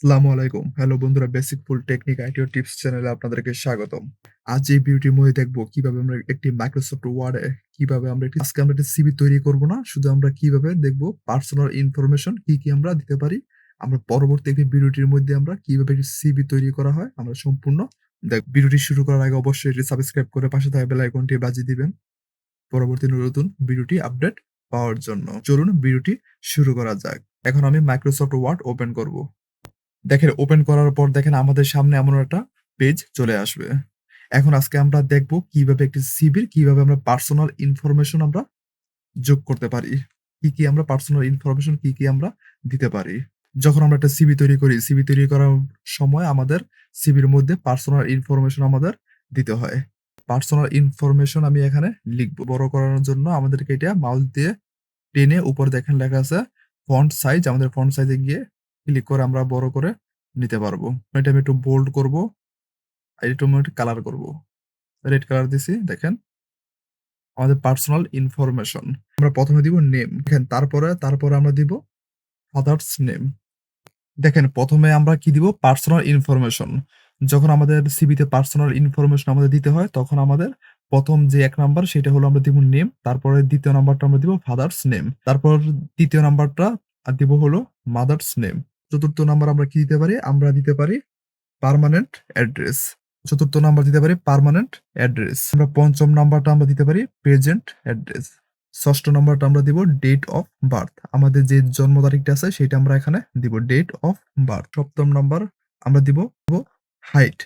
আসসালামু আলাইকুম। হ্যালো বন্ধুরা, বেসিক ফুল টেকনিক আইটি ও টিপস চ্যানেলে আপনাদেরকে স্বাগতম। আজ এই ভিডিওটির মধ্যে দেখব কিভাবে আমরা একটি মাইক্রোসফট ওয়ার্ডে কিভাবে আমরা আজকে আমরা একটি সিভি তৈরি করব না। শুধু আমরা কিভাবে দেখব পার্সোনাল ইনফরমেশন কি আমরা দিতে পারি। আমরা পরবর্তী একটি ভিডিওটির মধ্যে আমরা কিভাবে একটি সিভি তৈরি করা হয় আমরা সম্পূর্ণ ভিডিওটি শুরু করার আগে অবশ্যই এটি সাবস্ক্রাইব করে পাশে থাকা বেল আইকনটি বাজিয়ে দিবেন। পরবর্তী নতুন ভিডিওটি আপডেট পাওয়ার জন্য। চলুন ভিডিওটি শুরু করা যাক। এখন আমি মাইক্রোসফট ওয়ার্ড ওপেন করব। দেখেন ওপেন করার পর দেখেন আমাদের সামনে এমন একটা পেজ চলে আসবে। এখন আজকে আমরা দেখব কিভাবে একটি সিভির কিভাবে আমরা পার্সোনাল ইনফরমেশন আমরা যোগ করতে পারি। কি আমরা পার্সোনাল ইনফরমেশন কি আমরা দিতে পারি। যখন আমরা একটা সিভি তৈরি করি, সিভি তৈরি করার সময় আমাদের সিভির মধ্যে পার্সোনাল ইনফরমেশন আমাদের দিতে হয়। পার্সোনাল ইনফরমেশন আমি এখানে লিখব। বড় করানোর জন্য আমাদেরকে এটা মাউস দিয়ে টেনে উপরে দেখেন লেখা আছে ফন্ট সাইজ। আমাদের ফন্ট সাইজে গিয়ে ক্লিক করে আমরা বড় করে নিতে পারবো। এটা আমি একটু বোল্ড করব, আর একটু আমি কালার করব। রেড কালার দিছি দেখেন আমাদের পার্সোনাল ইনফরমেশন। আমরা প্রথমে দিব নেম। দেখেন তারপরে আমরা দিব ফাদার্স নেম। দেখেন প্রথমে আমরা কি দিব পার্সোনাল ইনফরমেশন। যখন আমাদের সিভিতে পার্সোনাল ইনফরমেশন আমাদের দিতে হয় তখন আমাদের প্রথম যে ১ নাম্বার সেটা হলো আমরা দিব নেম, তারপরে দ্বিতীয় নাম্বারটা আমরা দিব ফাদার্স নেম, তারপর তৃতীয় নাম্বারটা দিব হলো মাদার্স নেম। চতুর্থ নাম্বার আমরা কি দিতে পারি? আমরা দিতে পারি পার্মানেন্ট অ্যাড্রেস। চতুর্থ নাম্বার দিতে পারি পার্মানেন্ট অ্যাড্রেস। আমরা পঞ্চম নাম্বারটা আমরা দিতে পারি প্রেজেন্ট অ্যাড্রেস। ষষ্ঠ নাম্বারটা আমরা দিব ডেট অফ বার্থ। আমাদের যে জন্ম তারিখটা আছে সেটা আমরা এখানে দিব ডেট অফ বার্থ। সপ্তম নাম্বার আমরা দিব হাইট।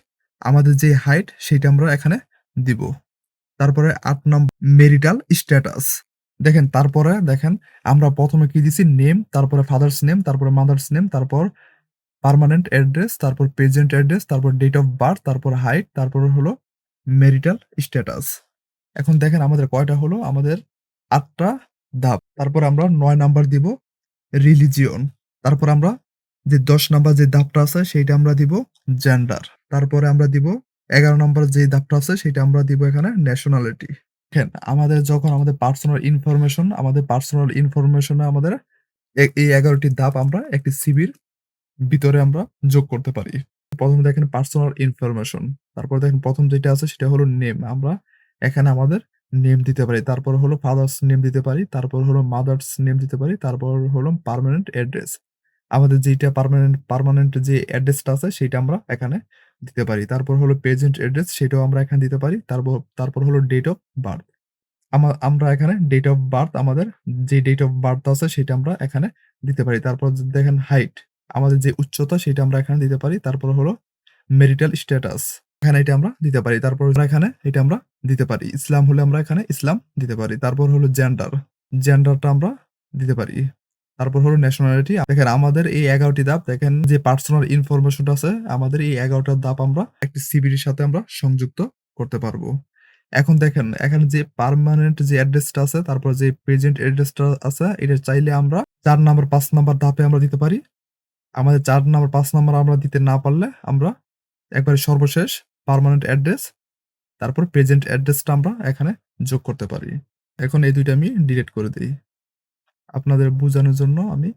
আমাদের যে হাইট সেটা আমরা এখানে দিব। তারপরে ৮ নম্বর মেরিটাল স্ট্যাটাস। দেখেন আমরা প্রথমে কি দিছি নেম, তারপরে ফাদার্স নেম, তারপরে মাদার্স নেম, তারপর পার্মানেন্ট অ্যাড্রেস, তারপর প্রেজেন্ট অ্যাড্রেস, তারপর ডেট অফ বার্থ, তারপর হাইট, তারপরে হলো মেরিটাল স্ট্যাটাস। এখন দেখেন আমাদের কয়টা হলো? আমাদের ৮ টা ধাপ। তারপর আমরা ৯ নাম্বার দিব রিলিজিয়ন। তারপর আমরা যে ১০ নাম্বার যে ধাপটা আছে সেইটা আমরা দিব জেন্ডার। তারপরে আমরা দিব ১১ নাম্বার যে ধাপটা আছে সেটা আমরা দিব এখানে ন্যাশনালিটি। দেখেন আমাদের যখন আমাদের পার্সোনাল ইনফরমেশন এ আমাদের এই ১১ টি ধাপ আমরা একটি সিভির ভিতরে আমরা যোগ করতে পারি। প্রথমে দেখেন পার্সোনাল ইনফরমেশন। তারপর দেখেন ১ম যেটা আছে সেটা হলো নেম। আমরা এখানে আমাদের নেম দিতে পারি। তারপর হলো ফাদার্স নেম দিতে পারি। তারপর হলো মাদার্স নেম দিতে পারি। তারপর হলো পার্মানেন্ট অ্যাড্রেস। আমাদের যেইটা পার্মানেন্ট যে অ্যাড্রেসটা আছে সেটা আমরা এখানে দিতে পারি। তারপর হলো প্রেজেন্ট অ্যাড্রেস সেটাও আমরা এখানে দিতে পারি। তারপর হলো ডেট অফ বার্থ। আমরা এখানে ডেট অফ বার্থ আমাদের যে ডেট অফ বার্থ আছে সেটা আমরা এখানে দিতে পারি। তারপর দেখেন হাইট, আমাদের যে উচ্চতা সেটা আমরা এখানে দিতে পারি। তারপর হলো মেরিটাল স্ট্যাটাস, এখানে এটা আমরা দিতে পারি। তারপর এখানে এটা আমরা দিতে পারি। ইসলাম হলে আমরা এখানে ইসলাম দিতে পারি। তারপর হলো জেন্ডারটা আমরা দিতে পারি। তারপর হলো ন্যাশনালিটি। দেখেন আমাদের এই ১১ টি ধাপ, দেখেন যে পার্সোনাল ইনফরমেশনটা আছে আমাদের এই ১১ টা ধাপ আমরা একটি সিভির সাথে আমরা সংযুক্ত করতে পারবো। এখন দেখেন এখানে যে পার্মানেন্ট যে অ্যাড্রেসটা আছে, তারপর যে প্রেজেন্ট অ্যাড্রেসটা আছে, এটা চাইলে আমরা ৪ নাম্বার ৫ নাম্বার ধাপে আমরা দিতে পারি। আমাদের ৪ নাম্বার ৫ নাম্বার আমরা দিতে না পারলে আমরা একবারে সর্বশেষ পার্মানেন্ট অ্যাড্রেস, তারপর প্রেজেন্ট অ্যাড্রেসটা আমরা এখানে যোগ করতে পারি। এখন এই ২ টা আমি ডিলিট করে দেই। আপনাদের বোঝানোর জন্য আমি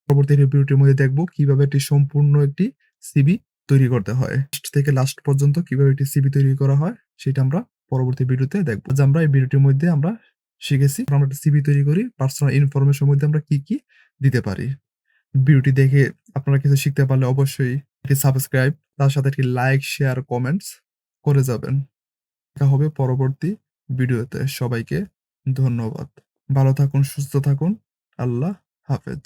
পরবর্তী ভিডিওটির মধ্যে দেখব কিভাবে একটি সম্পূর্ণ একটি সিভি তৈরি করতে হয়। ফার্স্ট থেকে লাস্ট পর্যন্ত কিভাবে একটি সিভি তৈরি করা হয় সেটা আমরা পরবর্তী ভিডিওতে দেখব। আজ আমরা এই ভিডিওটির মধ্যে আমরা শিখেছি আমরা একটা সিভি তৈরি করি, পার্সোনাল ইনফরমেশন এর মধ্যে আমরা কি দিতে পারি। ভিডিওটি দেখে আপনারা কিছু শিখতে পারলে অবশ্যই একটি সাবস্ক্রাইব, তার সাথে একটি লাইক, শেয়ার, কমেন্টস করে যাবেন। দেখা হবে পরবর্তী ভিডিওতে। সবাইকে ধন্যবাদ। ভালো থাকুন, সুস্থ থাকুন। আল্লাহ হাফেজ।